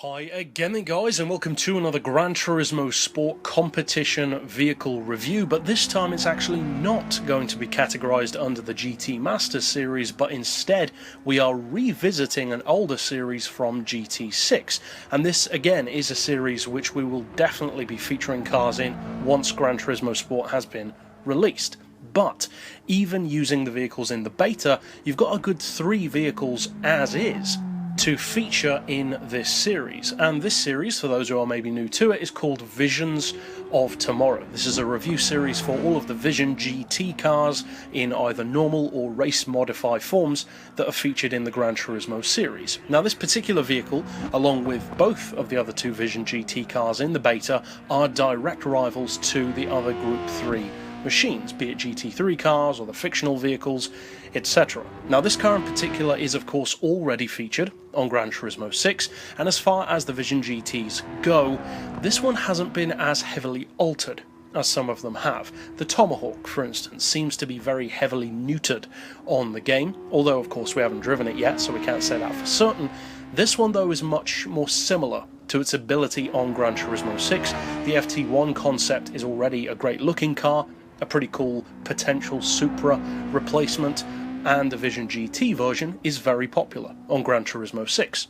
Hi again then guys, and welcome to another Gran Turismo Sport competition vehicle review, but this time it's actually not going to be categorized under the GT Masters series, but instead we are revisiting an older series from GT6, and this again is a series which we will definitely be featuring cars in once Gran Turismo Sport has been released. But even using the vehicles in the beta, you've got a good 3 vehicles as is to feature in this series. And this series, for those who are maybe new to it, is called Visions of Tomorrow. This is a review series for all of the Vision GT cars in either normal or race modify forms that are featured in the Gran Turismo series. Now this particular vehicle, along with both of the other 2 Vision GT cars in the beta, are direct rivals to the other Group 3 machines, be it GT3 cars or the fictional vehicles, etc. Now this car in particular is of course already featured on Gran Turismo 6, and as far as the Vision GTs go, this one hasn't been as heavily altered as some of them have. The Tomahawk, for instance, seems to be very heavily neutered on the game, although of course we haven't driven it yet, so we can't say that for certain. This one though is much more similar to its ability on Gran Turismo 6. The FT-1 concept is already a great looking car, a pretty cool potential Supra replacement, and the Vision GT version is very popular on Gran Turismo 6.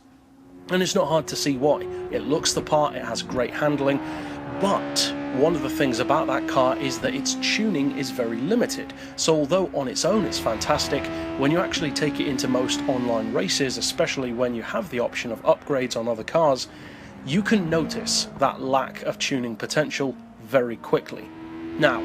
And it's not hard to see why. It looks the part, it has great handling, but one of the things about that car is that its tuning is very limited. So although on its own it's fantastic, when you actually take it into most online races, especially when you have the option of upgrades on other cars, you can notice that lack of tuning potential very quickly. Now,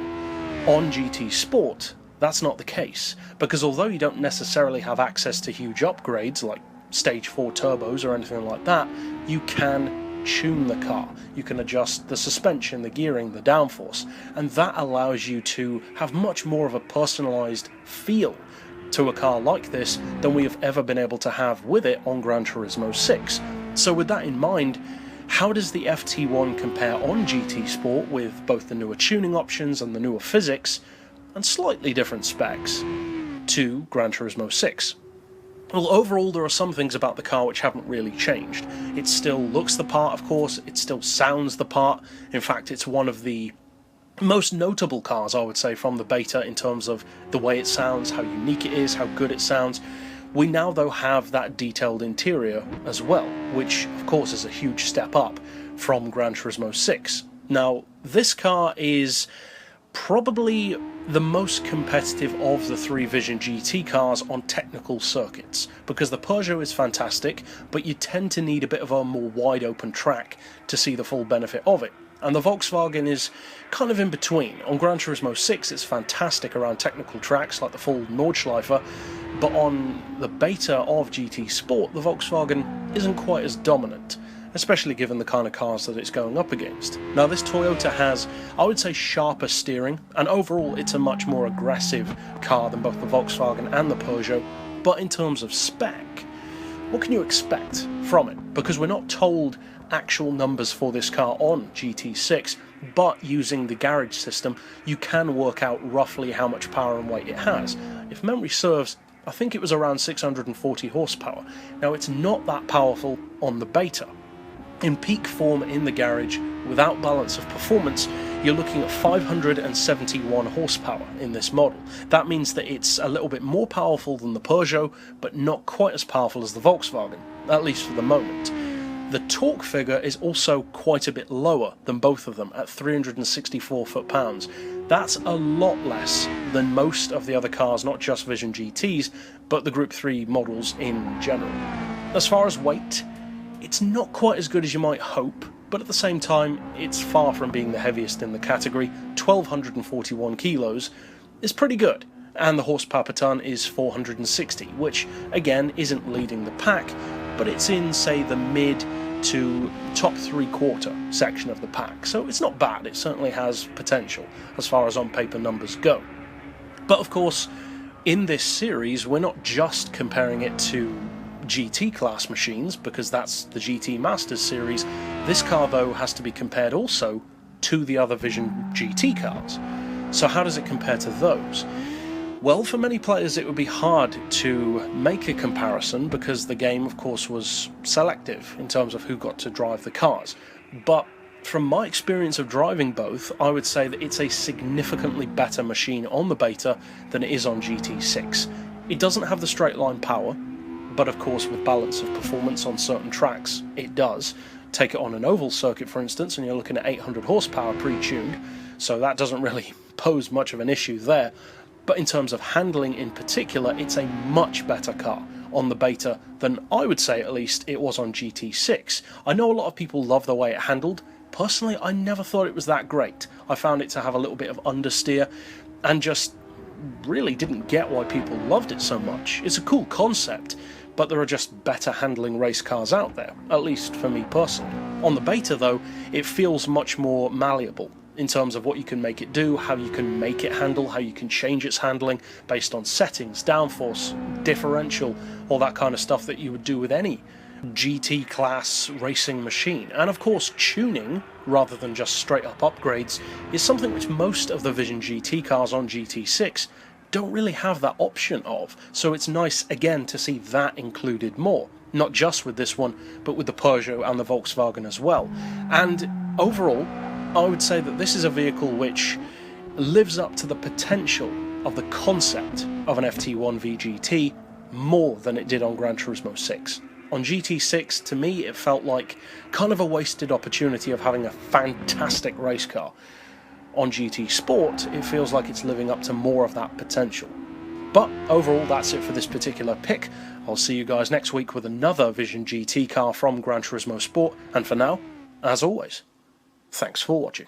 on GT Sport, that's not the case, because although you don't necessarily have access to huge upgrades like Stage 4 turbos or anything like that, you can tune the car. You can adjust the suspension, the gearing, the downforce, and that allows you to have much more of a personalised feel to a car like this than we have ever been able to have with it on Gran Turismo 6. So with that in mind, how does the FT1 compare on GT Sport with both the newer tuning options and the newer physics, and slightly different specs, to Gran Turismo 6? Well, overall there are some things about the car which haven't really changed. It still looks the part, of course, it still sounds the part. In fact, it's one of the most notable cars, I would say, from the beta in terms of the way it sounds, how unique it is, how good it sounds. We now though have that detailed interior as well, which of course is a huge step up from Gran Turismo 6. Now this car is probably the most competitive of the 3 Vision GT cars on technical circuits, because the Peugeot is fantastic, but you tend to need a bit of a more wide open track to see the full benefit of it. And the Volkswagen is kind of in between. On Gran Turismo 6 it's fantastic around technical tracks like the full Nordschleife, but on the beta of GT Sport the Volkswagen isn't quite as dominant, especially given the kind of cars that it's going up against. Now this Toyota has, I would say, sharper steering, and overall it's a much more aggressive car than both the Volkswagen and the Peugeot, but in terms of spec, what can you expect from it? Because we're not told actual numbers for this car on GT6, but using the garage system you can work out roughly how much power and weight it has. If memory serves, I think it was around 640 horsepower. Now it's not that powerful on the beta. In peak form in the garage, without balance of performance, you're looking at 571 horsepower in this model. That means that it's a little bit more powerful than the Peugeot, but not quite as powerful as the Volkswagen, at least for the moment. The torque figure is also quite a bit lower than both of them at 364 foot-pounds. That's a lot less than most of the other cars, not just Vision GTs, but the Group 3 models in general. As far as weight, it's not quite as good as you might hope, but at the same time, it's far from being the heaviest in the category. 1,241 kilos is pretty good, and the horsepower per tonne is 460, which again isn't leading the pack, but it's in, say, the mid to top 3/4 section of the pack, so it's not bad. It certainly has potential as far as on paper numbers go. But of course, in this series we're not just comparing it to GT class machines, because that's the GT Masters series. This car though has to be compared also to the other Vision GT cars. So how does it compare to those? Well, for many players it would be hard to make a comparison because the game, of course, was selective in terms of who got to drive the cars. But from my experience of driving both, I would say that it's a significantly better machine on the beta than it is on GT6. It doesn't have the straight line power, but of course with balance of performance on certain tracks, it does. Take it on an oval circuit, for instance, and you're looking at 800 horsepower pre-tuned, so that doesn't really pose much of an issue there. But in terms of handling in particular, it's a much better car on the beta than I would say at least it was on GT6. I know a lot of people love the way it handled. Personally, I never thought it was that great. I found it to have a little bit of understeer and just really didn't get why people loved it so much. It's a cool concept, but there are just better handling race cars out there, at least for me personally. On the beta though, it feels much more malleable in terms of what you can make it do, how you can make it handle, how you can change its handling based on settings, downforce, differential, all that kind of stuff that you would do with any GT class racing machine. And of course tuning, rather than just straight up upgrades, is something which most of the Vision GT cars on GT6 don't really have that option of, so it's nice again to see that included more, not just with this one but with the Peugeot and the Volkswagen as well. And overall I would say that this is a vehicle which lives up to the potential of the concept of an FT-1 VGT more than it did on Gran Turismo 6. On GT6, to me, it felt like kind of a wasted opportunity of having a fantastic race car. On GT Sport, it feels like it's living up to more of that potential. But overall, that's it for this particular pick. I'll see you guys next week with another Vision GT car from Gran Turismo Sport, and for now, as always, thanks for watching.